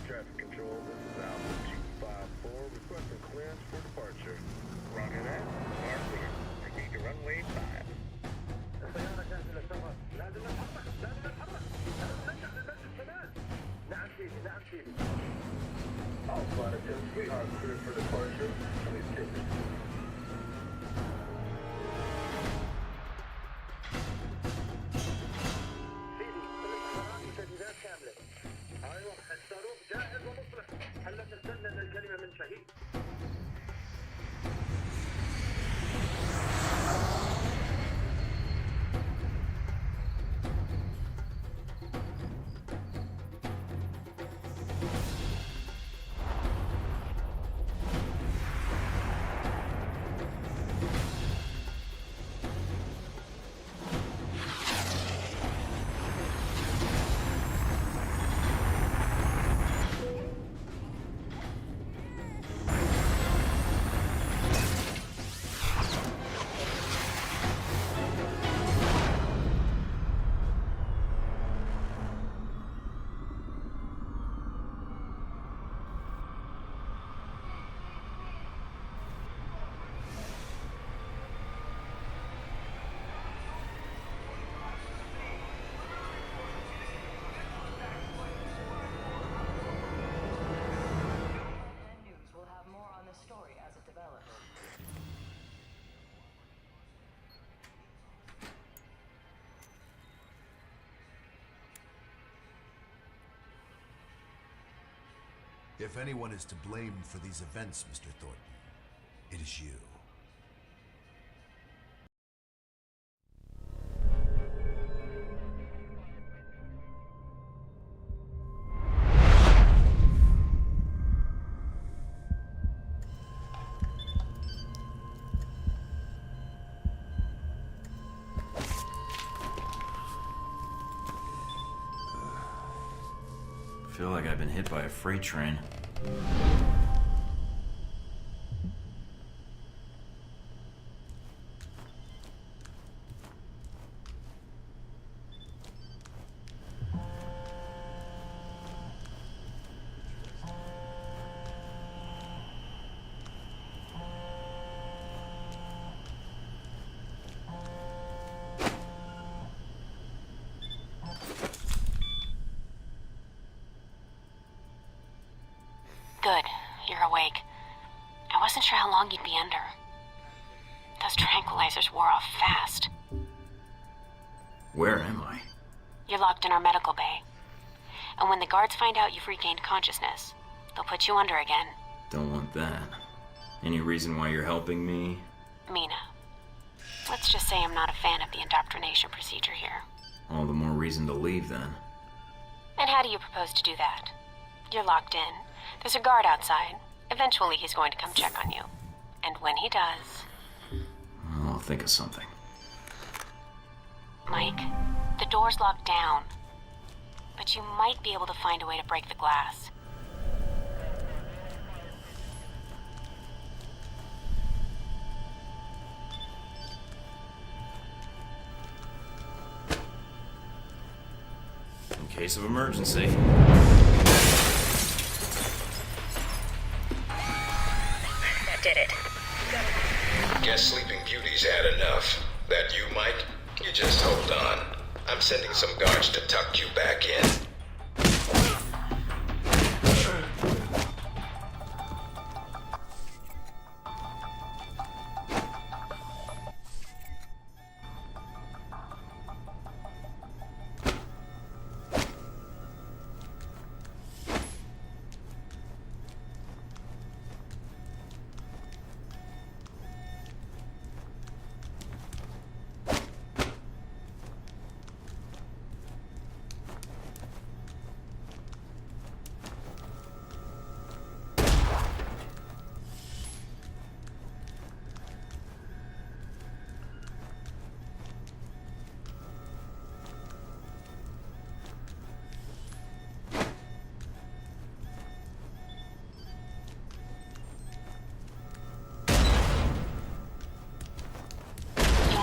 traffic control. This is Alpha 254 requesting clearance for departure. Roger that. Are clear. Proceed to runway 5. الطيارة جاهزة للسفر. لازم نتحرك. لازم نتحرك. لازم نرجع للمسجد كمان. نعم سيدي. نعم سيدي. All flight attendants, we are clear for departure. Please take it. سيدي، الإشعارات وتجهيزات كاملة. أيوة، الصاروخ جاهز ومصلح. هلا تستنى من الكلمة من شهيد. If anyone is to blame for these events, Mr. Thornton, it is you. I feel like I've been hit by a freight train. Good. You're awake. I wasn't sure how long you'd be under. Those tranquilizers wore off fast. Where am I? You're locked in our medical bay. And when the guards find out you've regained consciousness, they'll put you under again. Don't want that. Any reason why you're helping me? Mina. Let's just say I'm not a fan of the indoctrination procedure here. All the more reason to leave, then. And how do you propose to do that? You're locked in. There's a guard outside. Eventually he's going to come check on you. And when he does... I'll think of something. Mike, the door's locked down. But you might be able to find a way to break the glass. In case of emergency. That did it. Guess Sleeping Beauty's had enough. That you, Mike? You just hold on. I'm sending some guards to tuck you back in.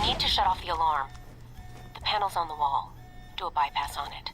Need to shut off the alarm. The panel's on the wall. Do a bypass on it.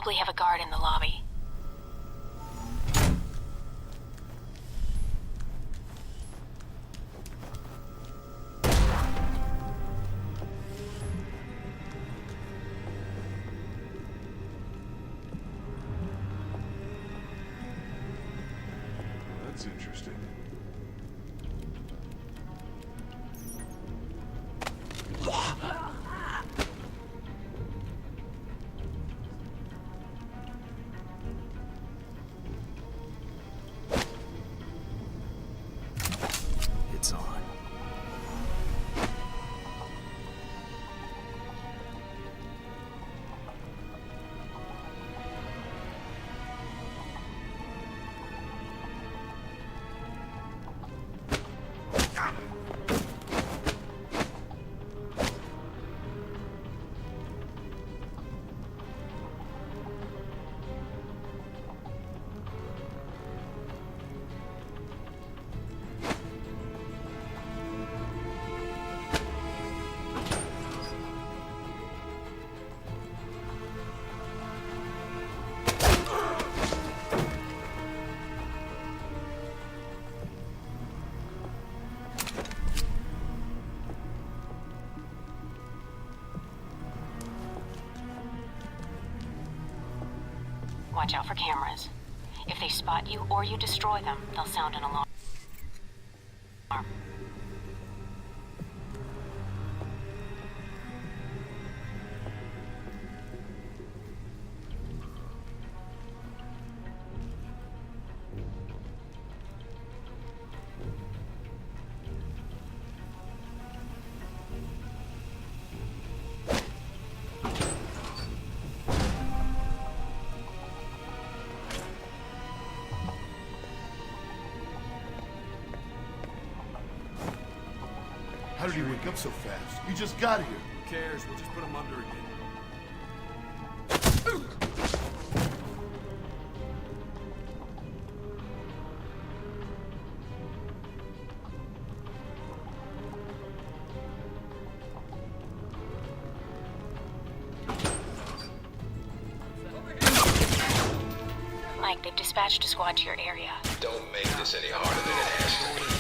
probably have a guard in the lobby. That's interesting. It's on. Watch out for cameras. If they spot you or you destroy them, they'll sound an alarm. How did he wake up so fast? He just got here. Who cares? We'll just put him under again. Mike, they've dispatched a squad to your area. Don't make this any harder than it has to be.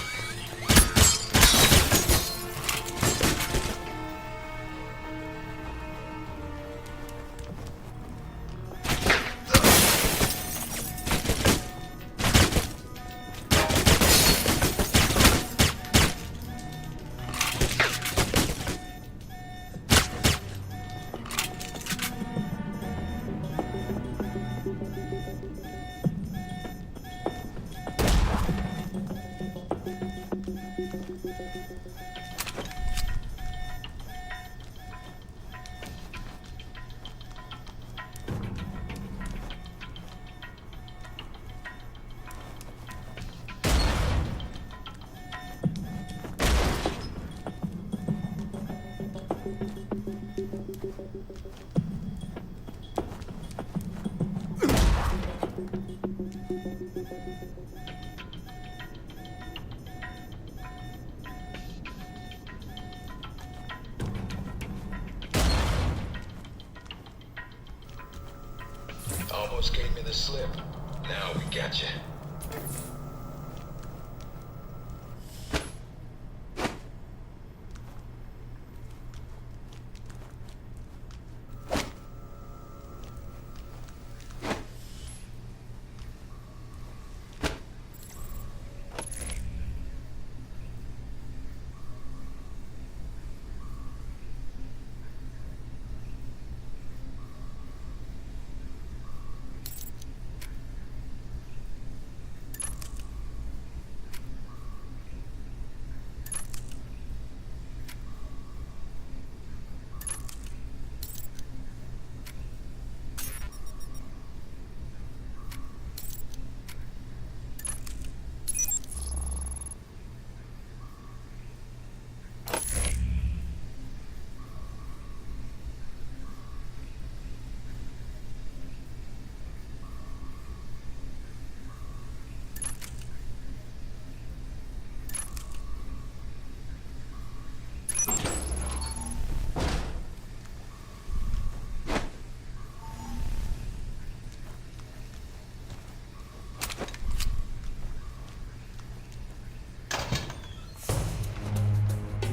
Almost gave me the slip. Now we got you.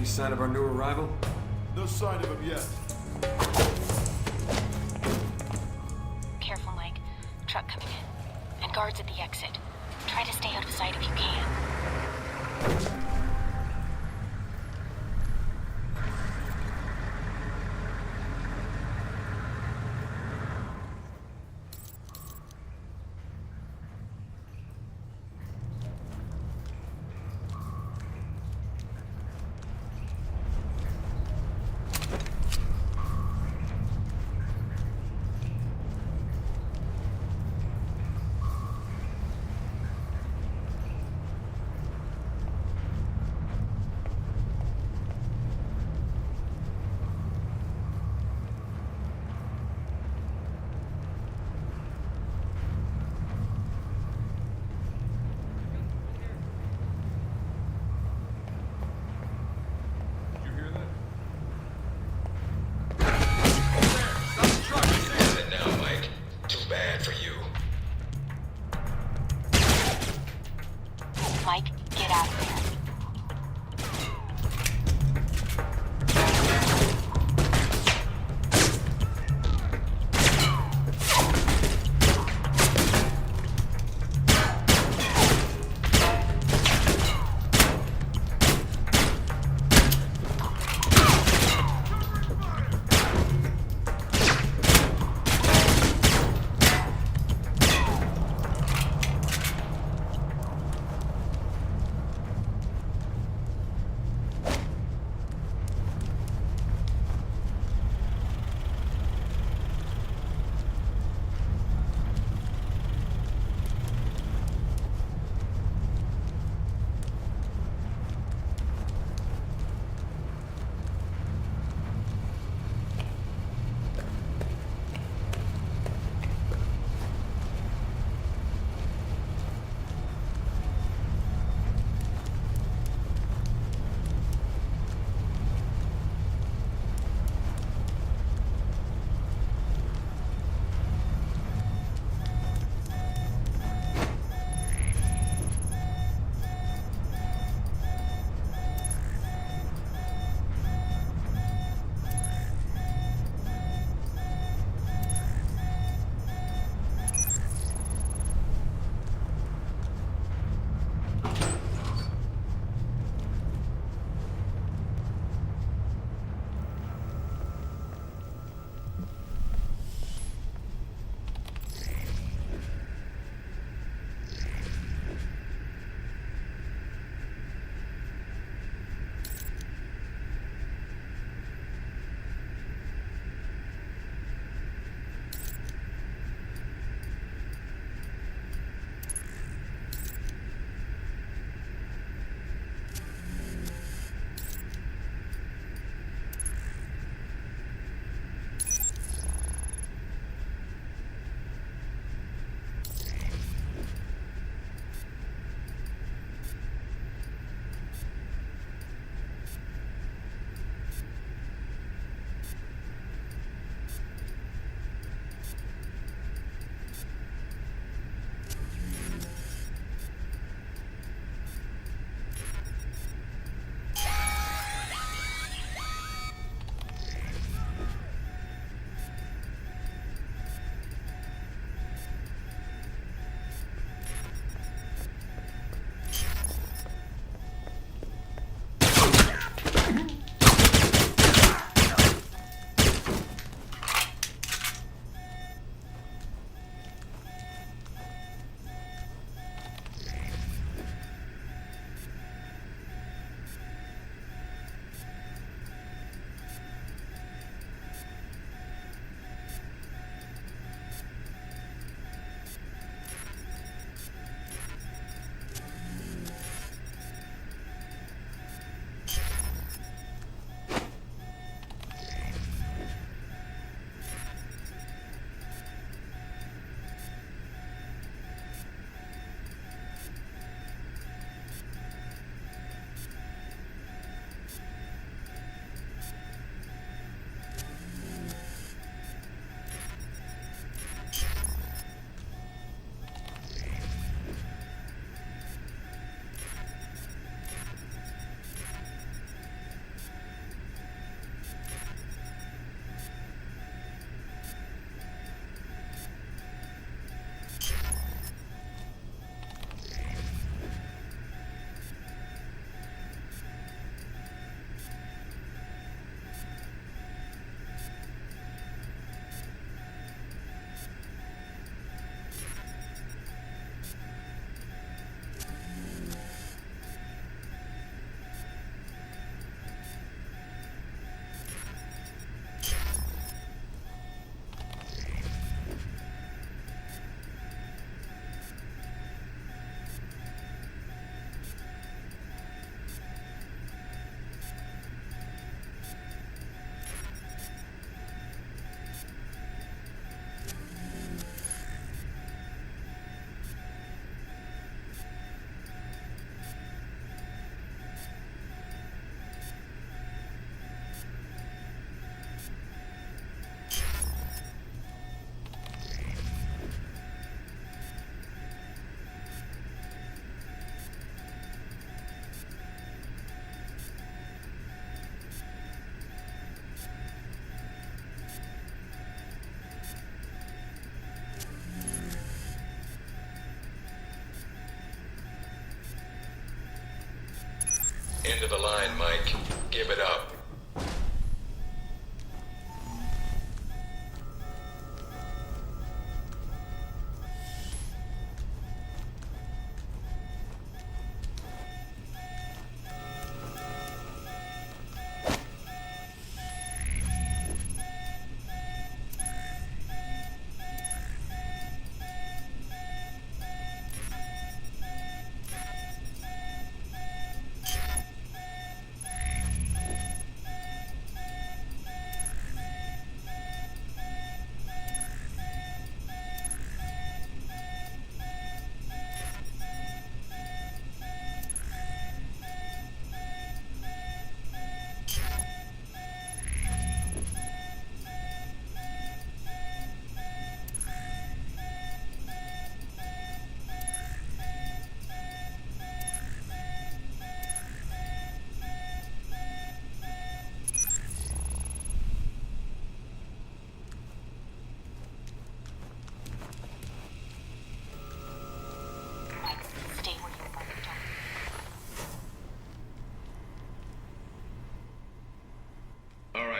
sign of our new arrival? No sign of him yet. Careful, Mike. Truck coming in. And guards at the exit. Try to stay out of sight if you can.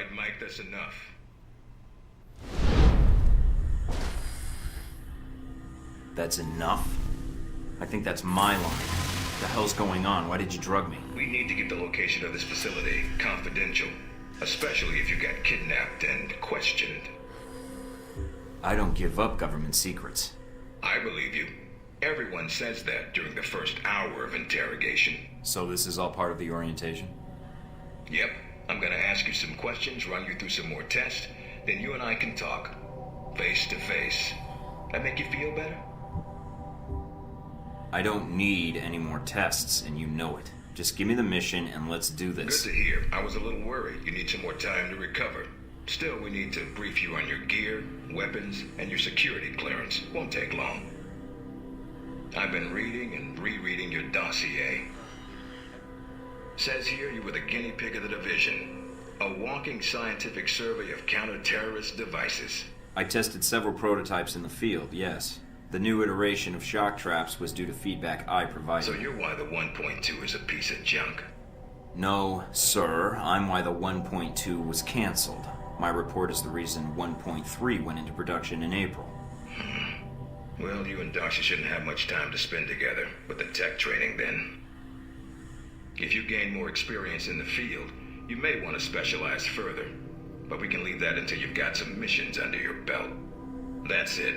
right, Mike, that's enough. That's enough? I think that's my line. What the hell's going on? Why did you drug me? We need to get the location of this facility confidential, especially if you got kidnapped and questioned. I don't give up government secrets. I believe you. Everyone says that during the first hour of interrogation. So this is all part of the orientation? Yep. I'm gonna ask you some questions, run you through some more tests, then you and I can talk. Face to face. That make you feel better? I don't need any more tests, and you know it. Just give me the mission and let's do this. Good to hear. I was a little worried. You need some more time to recover. Still, we need to brief you on your gear, weapons, and your security clearance. Won't take long. I've been reading and rereading your dossier. Says here you were the guinea pig of the division. A walking scientific survey of counter-terrorist devices. I tested several prototypes in the field, yes. The new iteration of shock traps was due to feedback I provided. So you're why the 1.2 is a piece of junk? No, sir. I'm why the 1.2 was canceled. My report is the reason 1.3 went into production in April. Well, you and Darcy shouldn't have much time to spend together with the tech training then. If you gain more experience in the field, you may want to specialize further. But we can leave that until you've got some missions under your belt. That's it.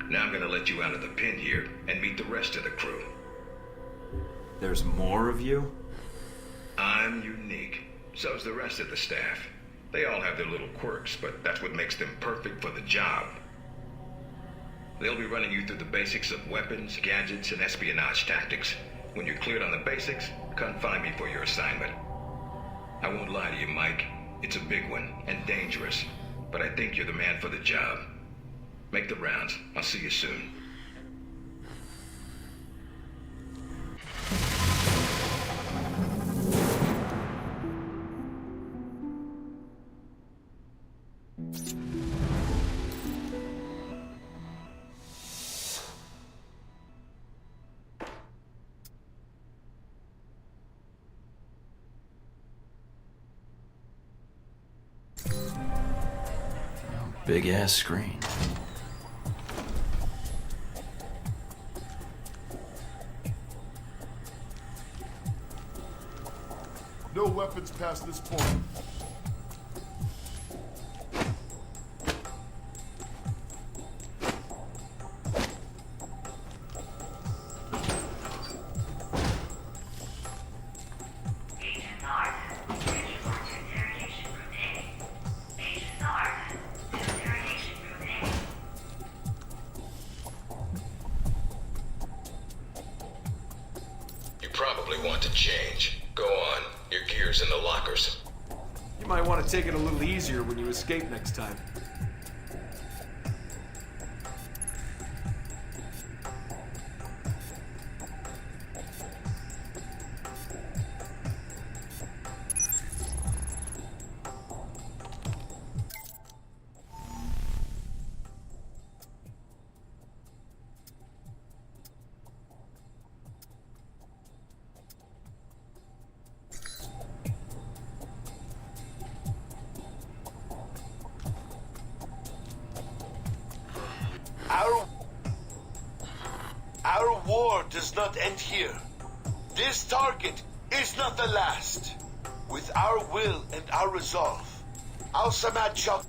Now I'm gonna let you out of the pen here and meet the rest of the crew. There's more of you? I'm unique. So's the rest of the staff. They all have their little quirks, but that's what makes them perfect for the job. They'll be running you through the basics of weapons, gadgets, and espionage tactics. When you're cleared on the basics, come find me for your assignment. I won't lie to you, Mike. It's a big one and dangerous, but I think you're the man for the job. Make the rounds. I'll see you soon. Big ass screen. No weapons past this point. You probably want to change. Go on. Your gear's in the lockers. You might want to take it a little easier when you escape next time. Our war does not end here. This target is not the last. With our will and our resolve, Al Samad shall...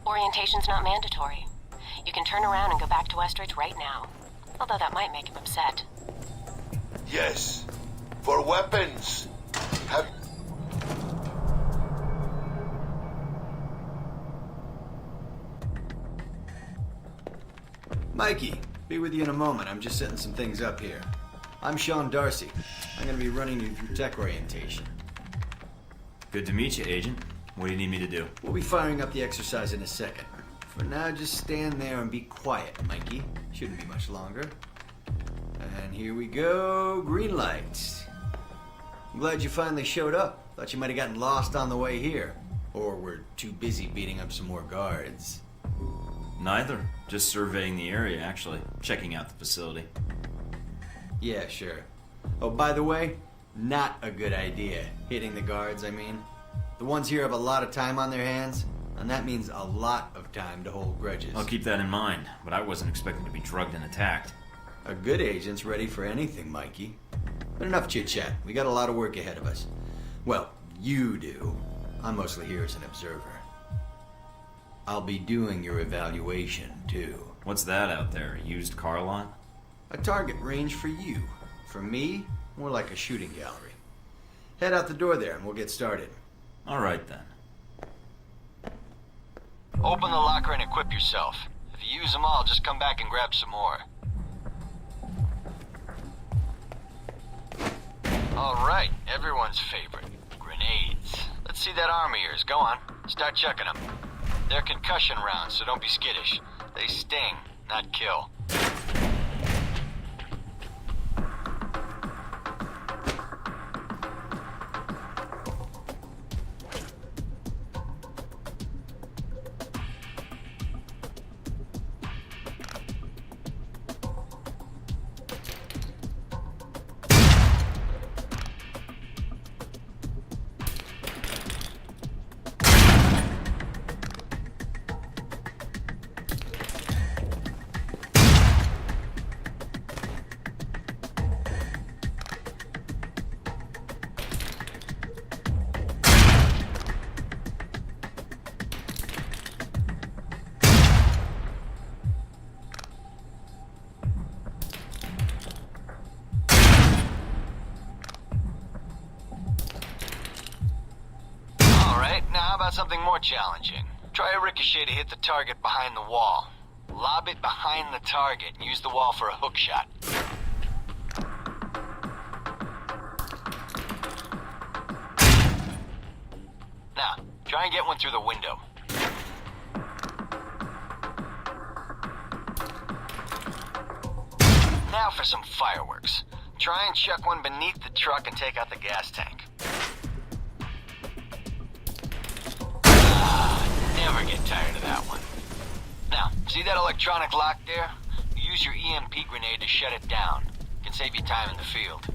Orientation's not mandatory. You can turn around and go back to Westridge right now. Although that might make him upset. Yes. For weapons. Have... Mikey, be with you in a moment. I'm just setting some things up here. I'm Sean Darcy. I'm gonna be running you through tech orientation. Good to meet you, Agent. What do you need me to do? We'll be firing up the exercise in a second. For now, just stand there and be quiet, Mikey. Shouldn't be much longer. And here we go. Green lights. I'm glad you finally showed up. Thought you might have gotten lost on the way here. Or were too busy beating up some more guards. Neither. Just surveying the area, actually. Checking out the facility. Yeah, sure. Oh, by the way, not a good idea. Hitting the guards, I mean. The ones here have a lot of time on their hands, and that means a lot of time to hold grudges. I'll keep that in mind, but I wasn't expecting to be drugged and attacked. A good agent's ready for anything, Mikey. But enough chit-chat. We got a lot of work ahead of us. Well, you do. I'm mostly here as an observer. I'll be doing your evaluation, too. What's that out there? A used car lot? A target range for you. For me, more like a shooting gallery. Head out the door there and we'll get started. All right, then. Open the locker and equip yourself. If you use them all, just come back and grab some more. All right, everyone's favorite. Grenades. Let's see that arm of yours. Go on. Start checking them. They're concussion rounds, so don't be skittish. They sting, not kill. Now, how about something more challenging? Try a ricochet to hit the target behind the wall. Lob it behind the target and use the wall for a hook shot. Now, try and get one through the window. Now for some fireworks. Try and chuck one beneath the truck and take out the gas tank. Never get tired of that one. Now, see that electronic lock there? Use your EMP grenade to shut it down. It can save you time in the field.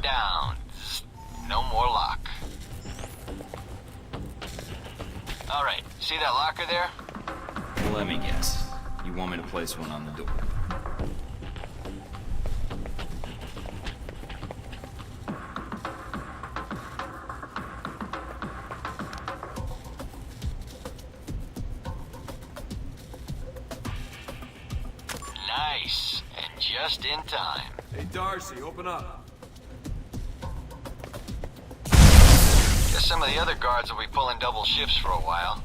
down. No more lock. Alright, see that locker there? Let me guess. You want me to place one on the door? Nice. And just in time. Hey, Darcy, open up. Guess some of the other guards will be pulling double shifts for a while.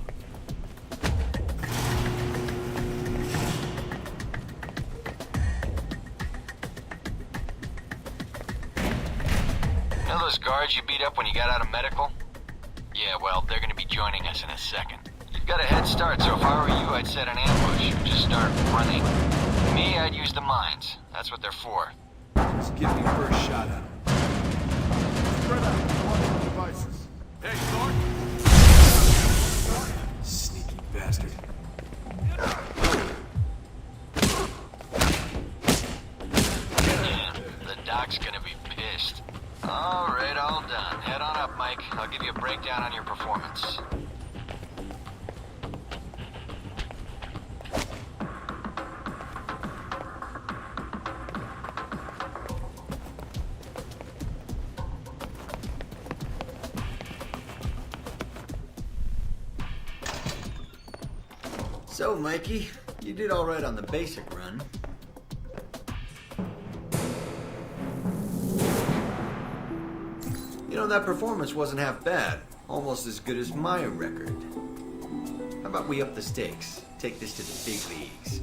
You know those guards you beat up when you got out of medical? Yeah, well, they're gonna be joining us in a second. You've got a head start, so if I were you, I'd set an ambush. Just start running. Me, I'd use the mines. That's what they're for. Just give me first shot at him. Spread out. Watch your devices. Hey, Thornton! Sneaky bastard. Yeah, the doc's gonna be pissed. Alright, all done. Head on up, Mike. I'll give you a breakdown on your performance. So, Mikey, you did all right on the basic run. You know, that performance wasn't half bad. Almost as good as my record. How about we up the stakes? Take this to the big leagues.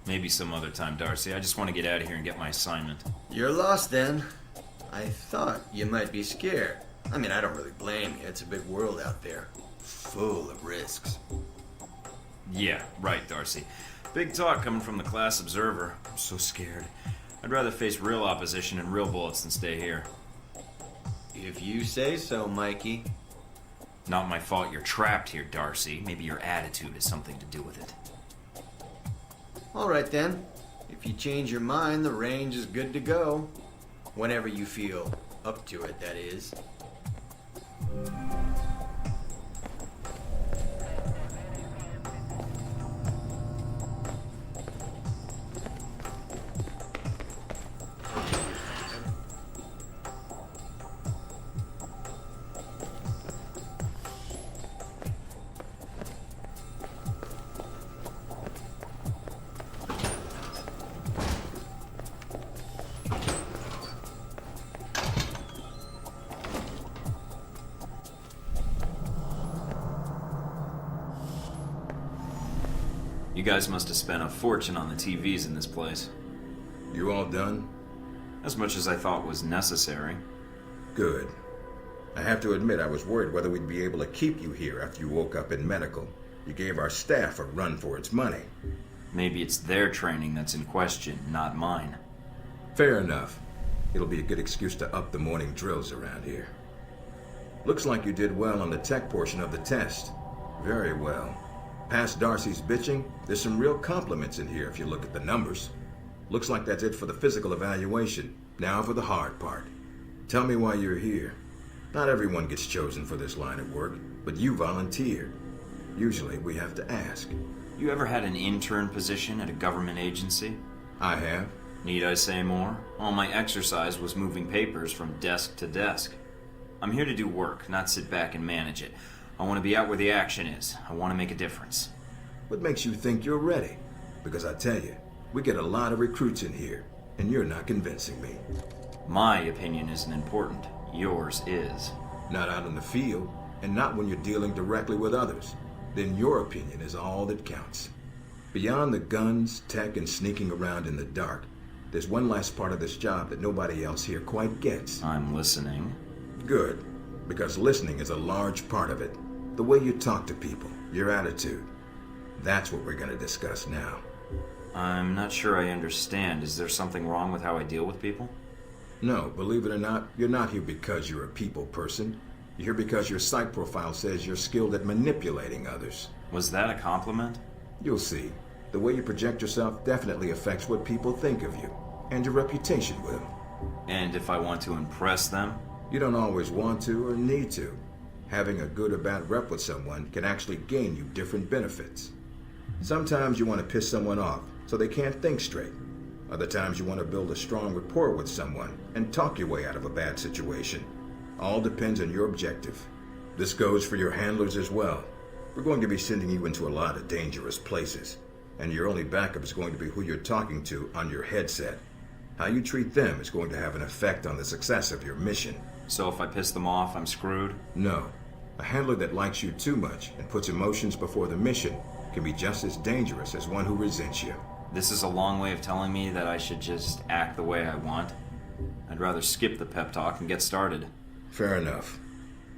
Maybe some other time, Darcy. I just want to get out of here and get my assignment. You're lost then. I thought you might be scared. I mean, I don't really blame you. It's a big world out there. Full of risks. Yeah, right, Darcy. Big talk coming from the class observer. I'm so scared. I'd rather face real opposition and real bullets than stay here. If you say so, Mikey. Not my fault you're trapped here, Darcy. Maybe your attitude has something to do with it. All right, then. If you change your mind, the range is good to go. Whenever you feel up to it, that is. You guys must have spent a fortune on the TVs in this place. You all done? As much as I thought was necessary. Good. I have to admit I was worried whether we'd be able to keep you here after you woke up in medical. You gave our staff a run for its money. Maybe it's their training that's in question, not mine. Fair enough. It'll be a good excuse to up the morning drills around here. Looks like you did well on the tech portion of the test. Very well. Past Darcy's bitching, there's some real compliments in here if you look at the numbers. Looks like that's it for the physical evaluation. Now for the hard part. Tell me why you're here. Not everyone gets chosen for this line of work, but you volunteered. Usually we have to ask. You ever had an intern position at a government agency? I have. Need I say more? All my exercise was moving papers from desk to desk. I'm here to do work, not sit back and manage it. I want to be out where the action is. I want to make a difference. What makes you think you're ready? Because I tell you, we get a lot of recruits in here, and you're not convincing me. My opinion isn't important. Yours is. Not out in the field, and not when you're dealing directly with others. Then your opinion is all that counts. Beyond the guns, tech, and sneaking around in the dark, there's one last part of this job that nobody else here quite gets. I'm listening. Good, because listening is a large part of it. The way you talk to people, your attitude. That's what we're going to discuss now. I'm not sure I understand. Is there something wrong with how I deal with people? No, believe it or not, you're not here because you're a people person. You're here because your psych profile says you're skilled at manipulating others. Was that a compliment? You'll see. The way you project yourself definitely affects what people think of you, and your reputation with them. And if I want to impress them? You don't always want to or need to. Having a good or bad rep with someone can actually gain you different benefits. Sometimes you want to piss someone off so they can't think straight. Other times you want to build a strong rapport with someone and talk your way out of a bad situation. All depends on your objective. This goes for your handlers as well. We're going to be sending you into a lot of dangerous places, and your only backup is going to be who you're talking to on your headset. How you treat them is going to have an effect on the success of your mission. So if I piss them off, I'm screwed? No. A handler that likes you too much and puts emotions before the mission can be just as dangerous as one who resents you. This is a long way of telling me that I should just act the way I want. I'd rather skip the pep talk and get started. Fair enough.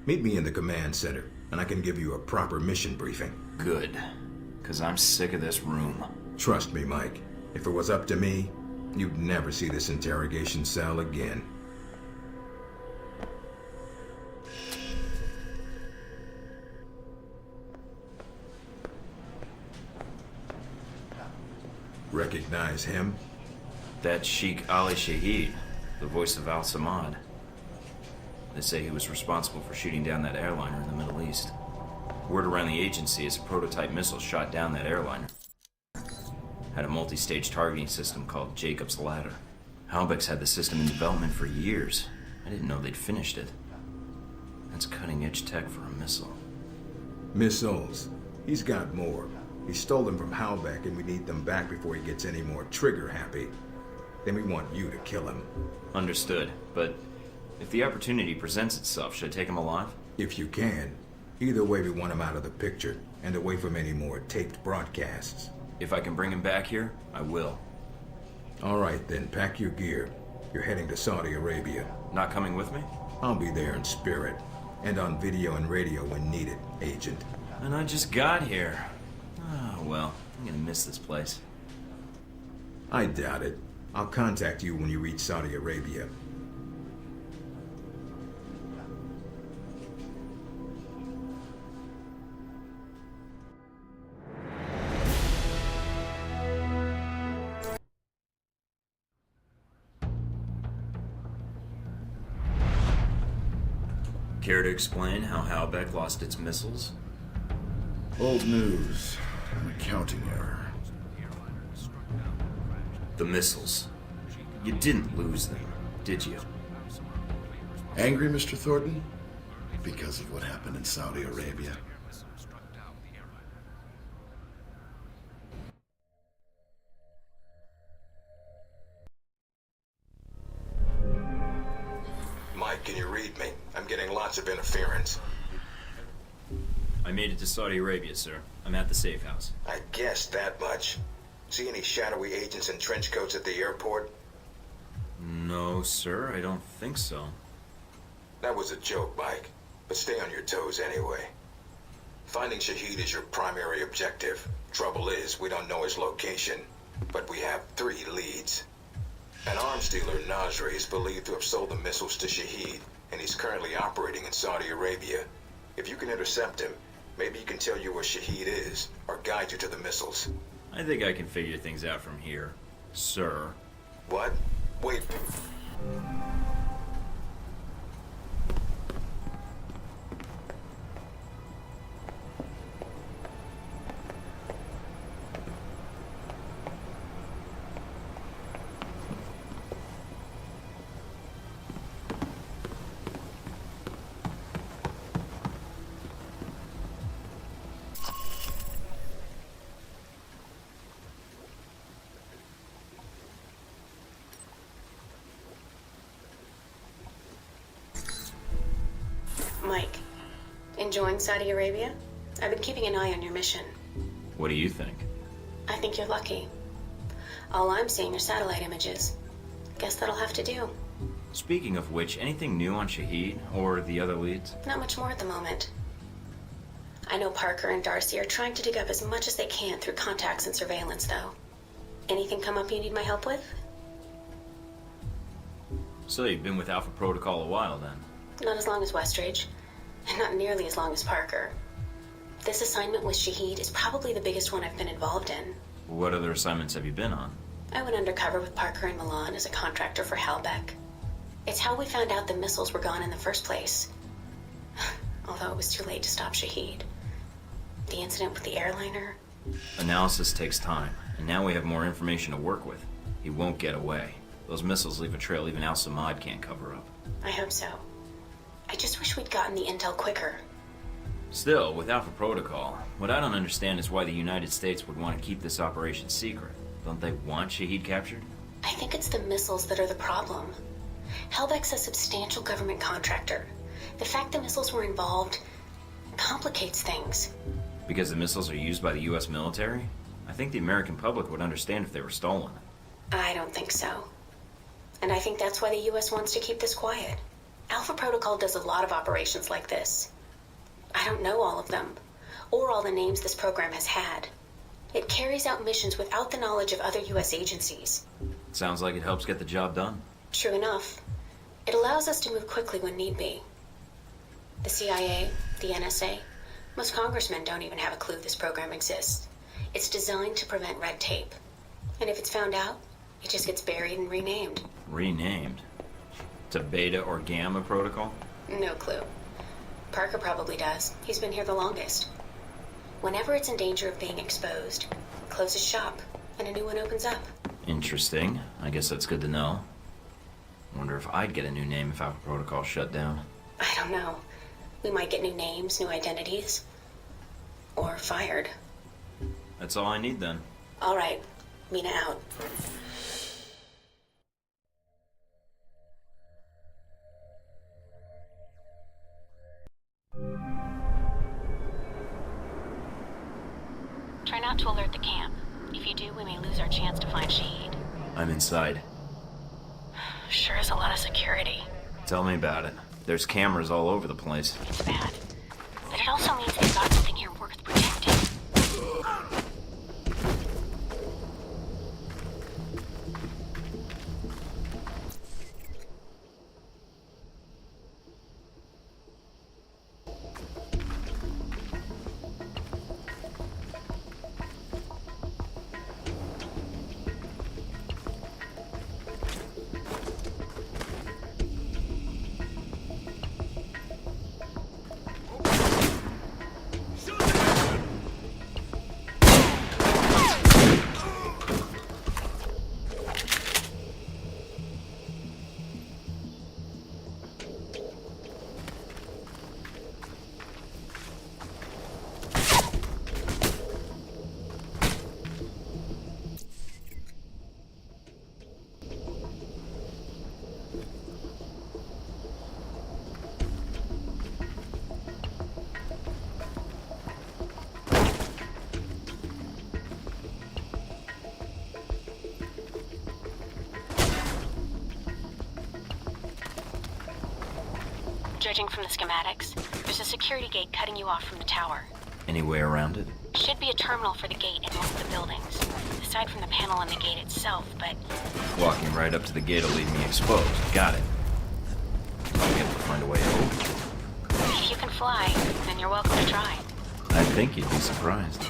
Meet me in the command center, and I can give you a proper mission briefing. Good. 'Cause I'm sick of this room. Trust me, Mike. If it was up to me, you'd never see this interrogation cell again. Recognize him? That's Sheikh Ali Shahid, the voice of Al-Samad. They say he was responsible for shooting down that airliner in the Middle East. Word around the agency is a prototype missile shot down that airliner. Had a multi-stage targeting system called Jacob's Ladder. Halbeck's had the system in development for years. I didn't know they'd finished it. That's cutting-edge tech for a missile. Missiles. He's got more. He stole them from Halbeck, and we need them back before he gets any more trigger-happy. Then we want you to kill him. Understood, but if the opportunity presents itself, should I take him alive? If you can. Either way, we want him out of the picture, and away from any more taped broadcasts. If I can bring him back here, I will. All right, then, pack your gear. You're heading to Saudi Arabia. Not coming with me? I'll be there in spirit, and on video and radio when needed, Agent. And I just got here. Oh, well, I'm gonna miss this place. I doubt it. I'll contact you when you reach Saudi Arabia. Care to explain how Halbeck lost its missiles? Old news. An accounting error. The missiles. You didn't lose them, did you? Angry, Mr. Thornton? Because of what happened in Saudi Arabia? Mike, can you read me? I'm getting lots of interference. I made it to Saudi Arabia, sir. I'm at the safe house. I guessed that much. See any shadowy agents in trench coats at the airport? No, sir, I don't think so. That was a joke, Mike. But stay on your toes anyway. Finding Shahid is your primary objective. Trouble is, we don't know his location. But we have 3 leads. An arms dealer, Nasri, is believed to have sold the missiles to Shahid, and he's currently operating in Saudi Arabia. If you can intercept him, maybe he can tell you where Shahid is, or guide you to the missiles. I think I can figure things out from here, sir. What? Wait. Mike, enjoying Saudi Arabia? I've been keeping an eye on your mission. What do you think? I think you're lucky. All I'm seeing are satellite images. Guess that'll have to do. Speaking of which, anything new on Shahid or the other leads? Not much more at the moment. I know Parker and Darcy are trying to dig up as much as they can through contacts and surveillance, though. Anything come up you need my help with? So you've been with Alpha Protocol a while, then? Not as long as Westridge, and not nearly as long as Parker. This assignment with Shahid is probably the biggest one I've been involved in. What other assignments have you been on? I went undercover with Parker in Milan as a contractor for Halbeck. It's how we found out the missiles were gone in the first place. Although it was too late to stop Shahid. The incident with the airliner. Analysis takes time, and now we have more information to work with. He won't get away. Those missiles leave a trail even Al-Samad can't cover up. I hope so. I just wish we'd gotten the intel quicker. Still, with Alpha Protocol, what I don't understand is why the United States would want to keep this operation secret. Don't they want Shahid captured? I think it's the missiles that are the problem. Helbeck's a substantial government contractor. The fact the missiles were involved complicates things. Because the missiles are used by the US military? I think the American public would understand if they were stolen. I don't think so. And I think that's why the US wants to keep this quiet. Alpha Protocol does a lot of operations like this. I don't know all of them, or all the names this program has had. It carries out missions without the knowledge of other US agencies. Sounds like it helps get the job done. True enough. It allows us to move quickly when need be. The CIA, the NSA, most congressmen don't even have a clue this program exists. It's designed to prevent red tape. And if it's found out, it just gets buried and renamed. Renamed? To Beta or Gamma Protocol? No clue. Parker probably does. He's been here the longest. Whenever it's in danger of being exposed, it closes shop, and a new one opens up. Interesting. I guess that's good to know. Wonder if I'd get a new name if Alpha Protocol shut down. I don't know. We might get new names, new identities. Or fired. That's all I need then. All right. Mina out. Try not to alert the camp. If you do, we may lose our chance to find Shahid. I'm inside. Sure is a lot of security. Tell me about it. There's cameras all over the place. It's bad. But it also means they've got something here worth protecting. Judging from the schematics, there's a security gate cutting you off from the tower. Any way around it? Should be a terminal for the gate in one of the buildings, aside from the panel on the gate itself, but... Walking right up to the gate will leave me exposed. Got it. I'll be able to find a way over. If you can fly, then you're welcome to try. I think you'd be surprised.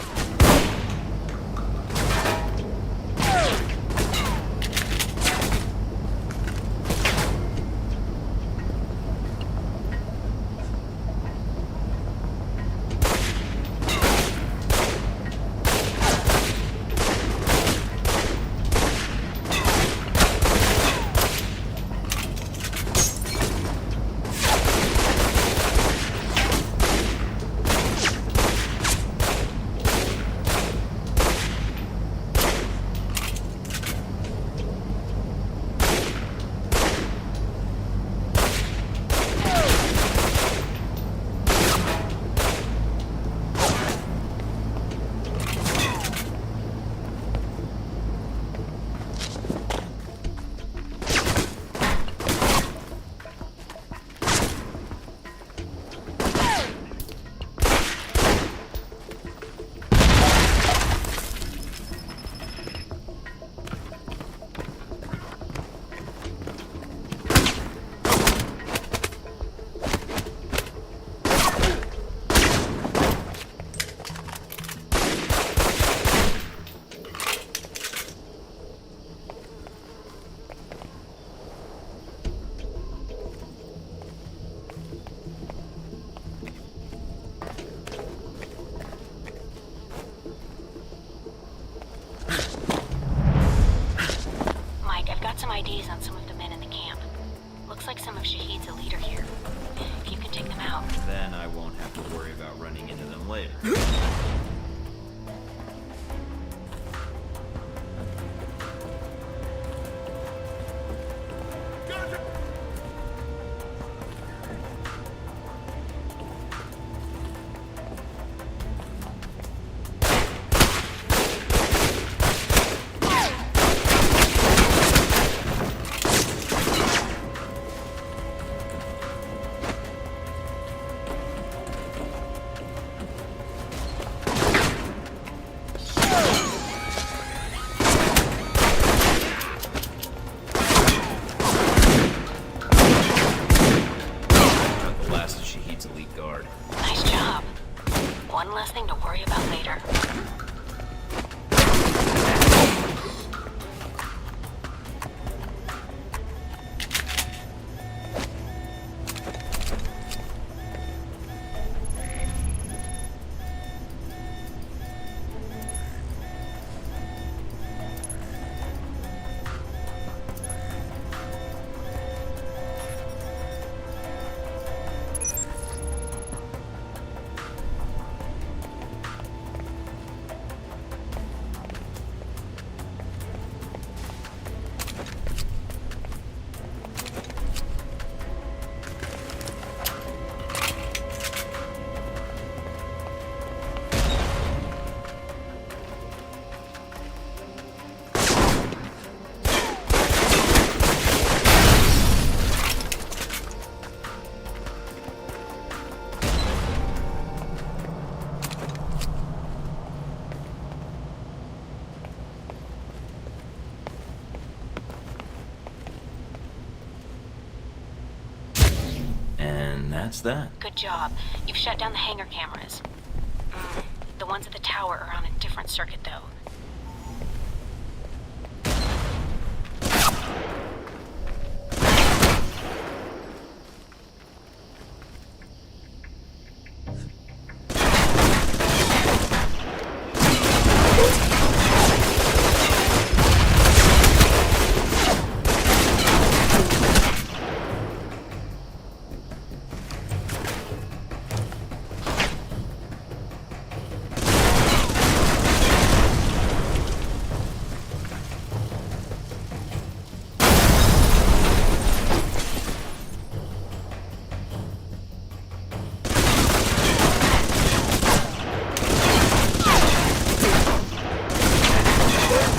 running into them later. Nice job. One less thing to worry about later. That's that. Good job. You've shut down the hangar cameras. The ones at the tower are on a different circuit, though.